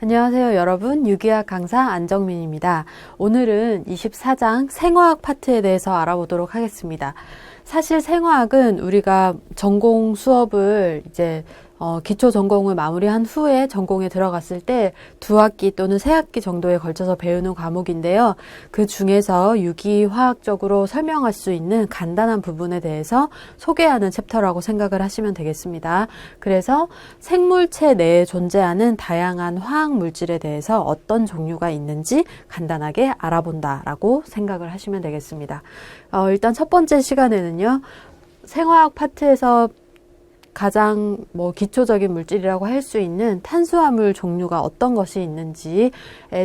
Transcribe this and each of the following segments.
안녕하세요 여러분, 유기학 강사 안정민입니다. 오늘은 24장 생화학 파트에 대해서 알아보도록 하겠습니다. 사실 생화학은 우리가 전공 수업을 기초 전공을 마무리한 후에 전공에 들어갔을 때 2학기 또는 3학기 정도에 걸쳐서 배우는 과목인데요. 그 중에서 유기화학적으로 설명할 수 있는 간단한 부분에 대해서 소개하는 챕터라고 생각을 하시면 되겠습니다. 그래서 생물체 내에 존재하는 다양한 화학 물질에 대해서 어떤 종류가 있는지 간단하게 알아본다라고 생각을 하시면 되겠습니다. 일단 첫 번째 시간에는요, 생화학 파트에서 가장 기초적인 물질이라고 할 수 있는 탄수화물 종류가 어떤 것이 있는지에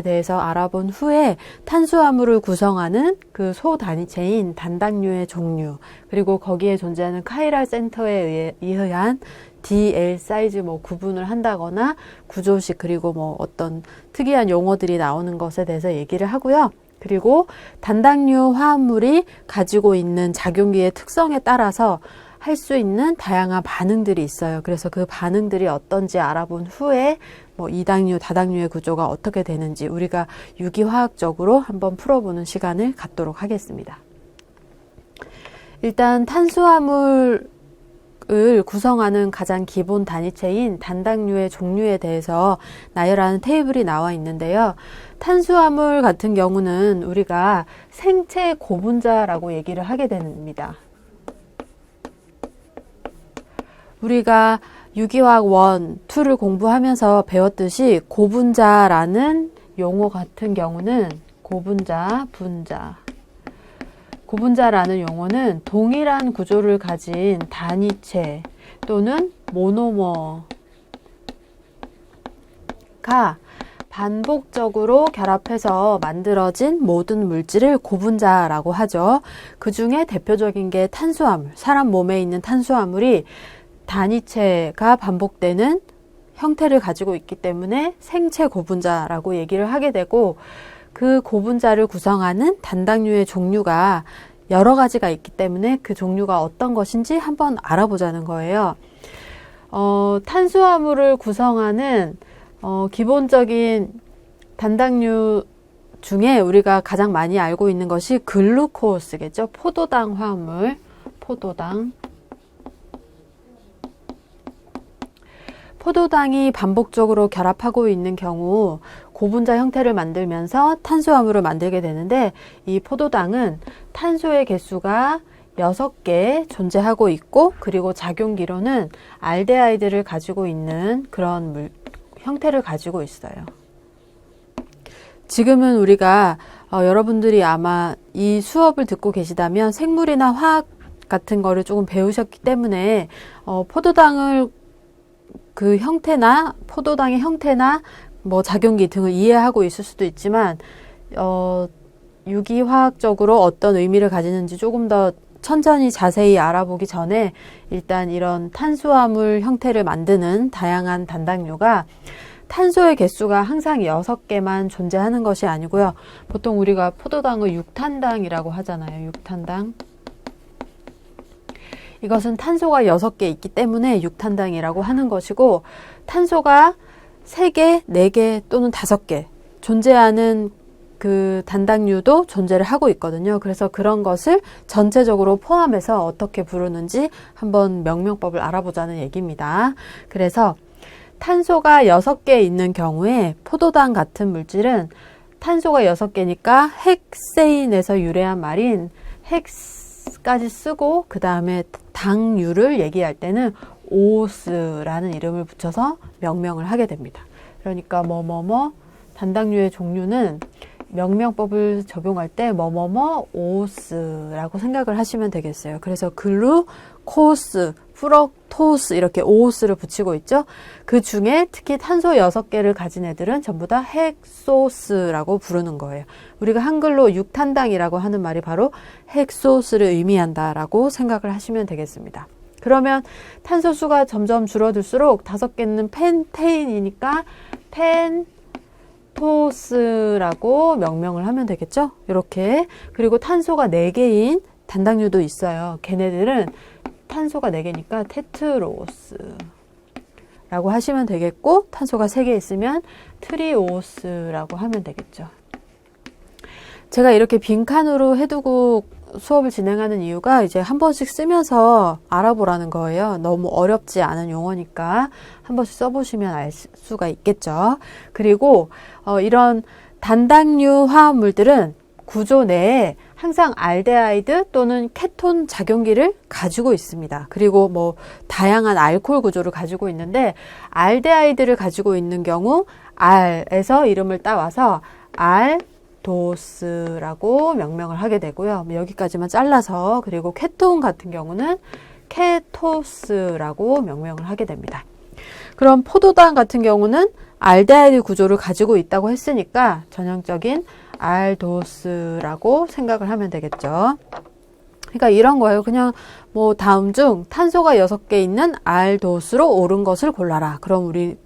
대해서 알아본 후에 탄수화물을 구성하는 그 소단위체인 단당류의 종류, 그리고 거기에 존재하는 카이랄 센터에 의한 DL 사이즈 구분을 한다거나 구조식, 그리고 어떤 특이한 용어들이 나오는 것에 대해서 얘기를 하고요. 그리고 단당류 화합물이 가지고 있는 작용기의 특성에 따라서 할 수 있는 다양한 반응들이 있어요. 그래서 그 반응들이 어떤지 알아본 후에 이당류, 다당류의 구조가 어떻게 되는지 우리가 유기화학적으로 한번 풀어보는 시간을 갖도록 하겠습니다. 일단 탄수화물을 구성하는 가장 기본 단위체인 단당류의 종류에 대해서 나열하는 테이블이 나와 있는데요. 탄수화물 같은 경우는 우리가 생체 고분자라고 얘기를 하게 됩니다. 우리가 유기화학 1, 2를 공부하면서 배웠듯이 고분자라는 용어 같은 경우는 고분자, 분자. 고분자라는 용어는 동일한 구조를 가진 단위체 또는 모노머가 반복적으로 결합해서 만들어진 모든 물질을 고분자라고 하죠. 그 중에 대표적인 게 탄수화물, 사람 몸에 있는 탄수화물이 단위체가 반복되는 형태를 가지고 있기 때문에 생체 고분자라고 얘기를 하게 되고, 그 고분자를 구성하는 단당류의 종류가 여러 가지가 있기 때문에 그 종류가 어떤 것인지 한번 알아보자는 거예요. 탄수화물을 구성하는 기본적인 단당류 중에 우리가 가장 많이 알고 있는 것이 글루코스겠죠. 포도당 화합물, 포도당이 반복적으로 결합하고 있는 경우 고분자 형태를 만들면서 탄수화물을 만들게 되는데, 이 포도당은 탄소의 개수가 6개 존재하고 있고, 그리고 작용기로는 알데하이드를 가지고 있는 그런 형태를 가지고 있어요. 지금은 우리가 여러분들이 아마 이 수업을 듣고 계시다면 생물이나 화학 같은 거를 조금 배우셨기 때문에 포도당을 그 형태나 포도당의 형태나 작용기 등을 이해하고 있을 수도 있지만, 유기화학적으로 어떤 의미를 가지는지 조금 더 천천히 자세히 알아보기 전에 일단 이런 탄수화물 형태를 만드는 다양한 단당류가 탄소의 개수가 항상 6개만 존재하는 것이 아니고요. 보통 우리가 포도당을 6탄당이라고 하잖아요. 6탄당. 이것은 탄소가 6개 있기 때문에 6탄당이라고 하는 것이고, 탄소가 3개, 4개 또는 5개 존재하는 그 단당류도 존재를 하고 있거든요. 그래서 그런 것을 전체적으로 포함해서 어떻게 부르는지 한번 명명법을 알아보자는 얘기입니다. 그래서 탄소가 6개 있는 경우에 포도당 같은 물질은 탄소가 6개니까 헥세인에서 유래한 말인 헥스까지 쓰고, 그 다음에 당류를 얘기할 때는 오스라는 이름을 붙여서 명명을 하게 됩니다. 그러니까 단당류의 종류는 명명법을 적용할 때 오스라고 생각을 하시면 되겠어요. 그래서 글루코스, 프럭토스 이렇게 오스를 붙이고 있죠. 그 중에 특히 탄소 6개를 가진 애들은 전부 다 헥소스라고 부르는 거예요. 우리가 한글로 6탄당이라고 하는 말이 바로 헥소스를 의미한다라고 생각을 하시면 되겠습니다. 그러면 탄소수가 점점 줄어들수록 5개는 펜테인이니까 펜토스라고 명명을 하면 되겠죠. 이렇게. 그리고 탄소가 4개인 단당류도 있어요. 걔네들은 탄소가 4개니까 테트로스라고 라고 하시면 되겠고, 탄소가 3개 있으면 트리오스라고 하면 되겠죠. 제가 이렇게 빈칸으로 해두고 수업을 진행하는 이유가 이제 한 번씩 쓰면서 알아보라는 거예요. 너무 어렵지 않은 용어니까 한 번씩 써보시면 알 수가 있겠죠. 그리고 이런 단당류 화합물들은 구조 내에 항상 알데하이드 또는 케톤 작용기를 가지고 있습니다. 그리고 뭐 다양한 알코올 구조를 가지고 있는데, 알데하이드를 가지고 있는 경우 알에서 이름을 따와서 알도스라고 명명을 하게 되고요. 여기까지만 잘라서, 그리고 케톤 같은 경우는 케토스라고 명명을 하게 됩니다. 그럼 포도당 같은 경우는 알데하이드 구조를 가지고 있다고 했으니까 전형적인 알도스라고 생각을 하면 되겠죠. 그러니까 이런 거예요. 그냥 뭐 다음 중 탄소가 6개 있는 알도스로 옳은 것을 골라라. 그럼 우리는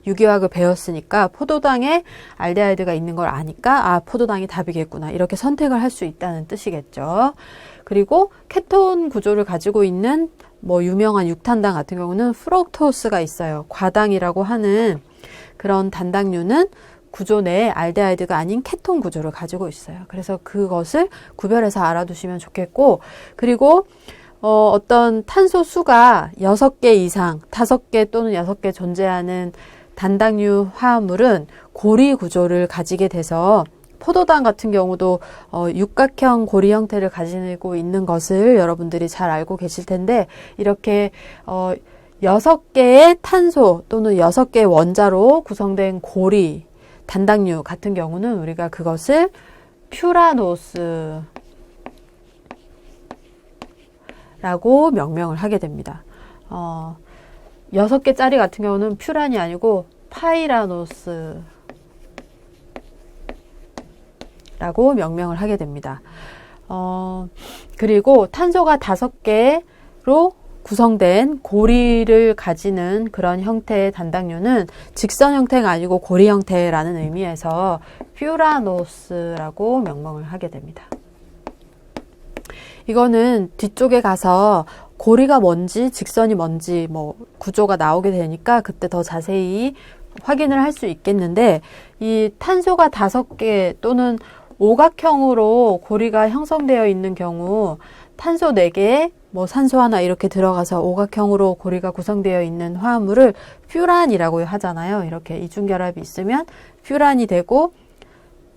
유기화학을 배웠으니까 포도당에 알데하이드가 있는 걸 아니까 포도당이 답이겠구나. 이렇게 선택을 할 수 있다는 뜻이겠죠. 그리고 케톤 구조를 가지고 있는 뭐 유명한 육탄당 같은 경우는 프럭토스가 있어요. 과당이라고 하는 그런 단당류는 구조 내에 알데하이드가 아닌 케톤 구조를 가지고 있어요. 그래서 그것을 구별해서 알아두시면 좋겠고, 그리고 어떤 탄소 수가 6개 이상, 5개 또는 6개 존재하는 단당류 화합물은 고리 구조를 가지게 돼서, 포도당 같은 경우도 육각형 고리 형태를 가지고 있는 것을 여러분들이 잘 알고 계실 텐데, 이렇게 6개의 탄소 또는 6개의 원자로 구성된 고리, 단당류 같은 경우는 우리가 그것을 퓨라노스라고 명명을 하게 됩니다. 6개짜리 같은 경우는 퓨란이 아니고 파이라노스라고 명명을 하게 됩니다. 그리고 탄소가 5개로 구성된 고리를 가지는 그런 형태의 단당류는 직선 형태가 아니고 고리 형태라는 의미에서 퓨라노스라고 명명을 하게 됩니다. 이거는 뒤쪽에 가서 고리가 뭔지 직선이 뭔지 뭐 구조가 나오게 되니까 그때 더 자세히 확인을 할 수 있겠는데, 이 탄소가 5개 또는 오각형으로 고리가 형성되어 있는 경우 탄소 4개에 뭐 산소 하나 이렇게 들어가서 오각형으로 고리가 구성되어 있는 화합물을 퓨란이라고 하잖아요. 이렇게 이중결합이 있으면 퓨란이 되고,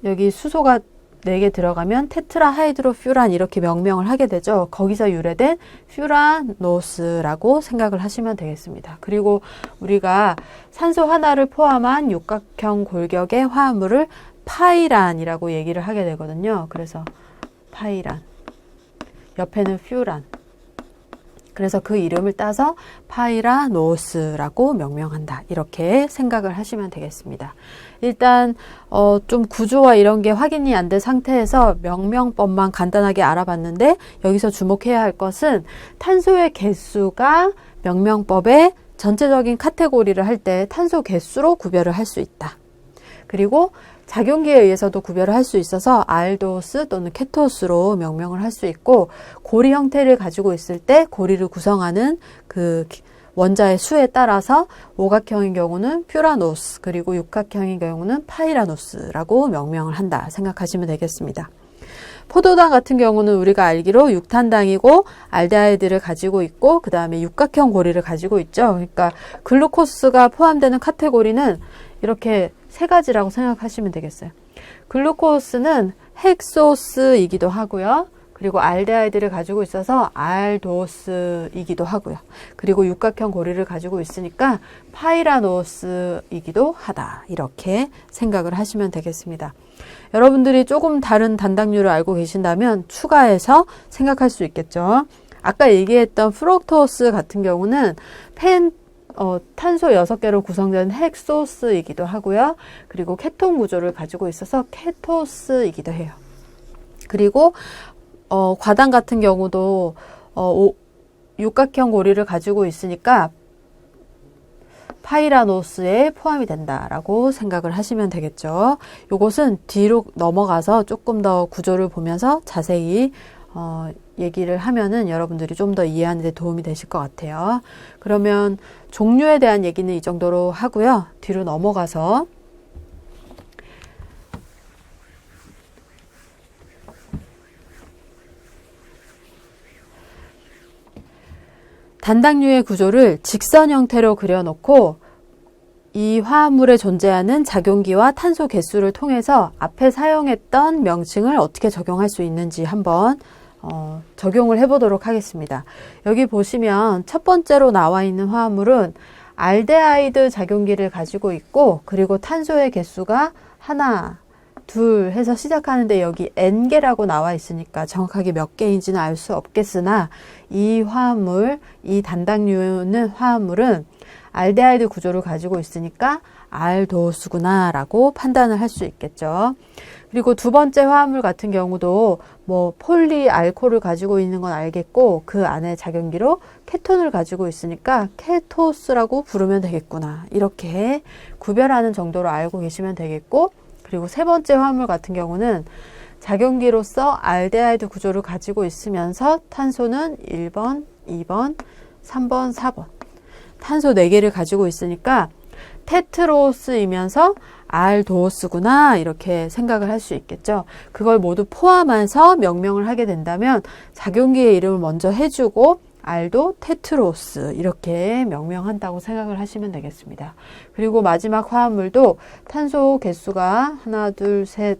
여기 수소가 4개 들어가면 테트라하이드로퓨란 이렇게 명명을 하게 되죠. 거기서 유래된 퓨라노스라고 생각을 하시면 되겠습니다. 그리고 우리가 산소 하나를 포함한 육각형 골격의 화합물을 파이란이라고 얘기를 하게 되거든요. 그래서 파이란, 옆에는 퓨란. 그래서 그 이름을 따서 파이라노스라고 명명한다. 이렇게 생각을 하시면 되겠습니다. 일단 좀 구조와 이런 게 확인이 안 된 상태에서 명명법만 간단하게 알아봤는데, 여기서 주목해야 할 것은 탄소의 개수가 명명법의 전체적인 카테고리를 할 때 탄소 개수로 구별을 할 수 있다. 그리고 작용기에 의해서도 구별을 할 수 있어서 알도스 또는 케토스로 명명을 할 수 있고, 고리 형태를 가지고 있을 때 고리를 구성하는 그 원자의 수에 따라서 오각형인 경우는 퓨라노스, 그리고 육각형인 경우는 파이라노스라고 명명을 한다 생각하시면 되겠습니다. 포도당 같은 경우는 우리가 알기로 육탄당이고 알데하이드를 가지고 있고 그 다음에 육각형 고리를 가지고 있죠. 그러니까 글루코스가 포함되는 카테고리는 이렇게 3가지라고 생각하시면 되겠어요. 글루코스는 헥소스이기도 하고요. 그리고 알데하이드를 가지고 있어서 알도스이기도 하고요. 그리고 육각형 고리를 가지고 있으니까 파이라노스이기도 하다. 이렇게 생각을 하시면 되겠습니다. 여러분들이 조금 다른 단당류를 알고 계신다면 추가해서 생각할 수 있겠죠. 아까 얘기했던 프럭토스 같은 경우는 탄소 6개로 구성된 헥소스이기도 하고요. 그리고 케톤 구조를 가지고 있어서 케토스이기도 해요. 그리고 과당 같은 경우도 육각형 고리를 가지고 있으니까 파이라노스에 포함이 된다라고 생각을 하시면 되겠죠. 이것은 뒤로 넘어가서 조금 더 구조를 보면서 자세히 얘기를 하면은 여러분들이 좀 더 이해하는 데 도움이 되실 것 같아요. 그러면 종류에 대한 얘기는 이 정도로 하고요. 뒤로 넘어가서 단당류의 구조를 직선 형태로 그려놓고 이 화합물에 존재하는 작용기와 탄소 개수를 통해서 앞에 사용했던 명칭을 어떻게 적용할 수 있는지 한번 적용을 해보도록 하겠습니다. 여기 보시면 첫 번째로 나와 있는 화합물은 알데하이드 작용기를 가지고 있고, 그리고 탄소의 개수가 하나, 둘 해서 시작하는데 여기 N개라고 나와 있으니까 정확하게 몇 개인지는 알 수 없겠으나 이 화합물, 이 단당류는 화합물은 알데하이드 구조를 가지고 있으니까 알도수구나 라고 판단을 할 수 있겠죠. 그리고 두 번째 화합물 같은 경우도 뭐 폴리알코올을 가지고 있는 건 알겠고, 그 안에 작용기로 케톤을 가지고 있으니까 케토스라고 부르면 되겠구나, 이렇게 구별하는 정도로 알고 계시면 되겠고, 그리고 세 번째 화합물 같은 경우는 작용기로서 알데하이드 구조를 가지고 있으면서 탄소는 1번, 2번, 3번, 4번 탄소 4개를 가지고 있으니까 테트로스이면서 알도스구나, 이렇게 생각을 할 수 있겠죠. 그걸 모두 포함해서 명명을 하게 된다면 작용기의 이름을 먼저 해주고 알도 테트로스 이렇게 명명한다고 생각을 하시면 되겠습니다. 그리고 마지막 화합물도 탄소 개수가 하나, 둘, 셋,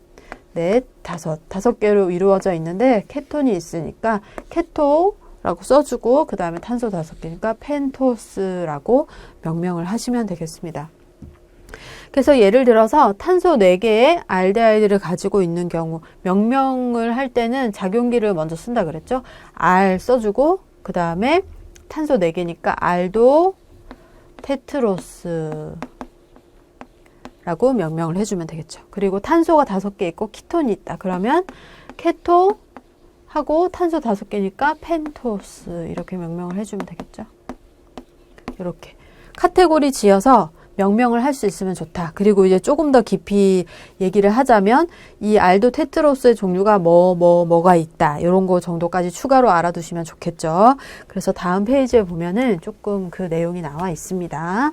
넷, 다섯 개로 이루어져 있는데 케톤이 있으니까 케토라고 써주고, 그 다음에 탄소 5개니까 펜토스라고 명명을 하시면 되겠습니다. 그래서 예를 들어서 탄소 4개의 알데하이드를 가지고 있는 경우 명명을 할 때는 작용기를 먼저 쓴다 그랬죠. 알 써주고 그 다음에 탄소 4개니까 알도 테트로스 라고 명명을 해주면 되겠죠. 그리고 탄소가 5개 있고 키톤이 있다. 그러면 케토 하고 탄소 5개니까 펜토스 이렇게 명명을 해주면 되겠죠. 이렇게 카테고리 지어서 명명을 할 수 있으면 좋다. 그리고 이제 조금 더 깊이 얘기를 하자면 이 알도 테트로스의 종류가 뭐가 있다, 이런 거 정도까지 추가로 알아두시면 좋겠죠. 그래서 다음 페이지에 보면은 조금 그 내용이 나와 있습니다.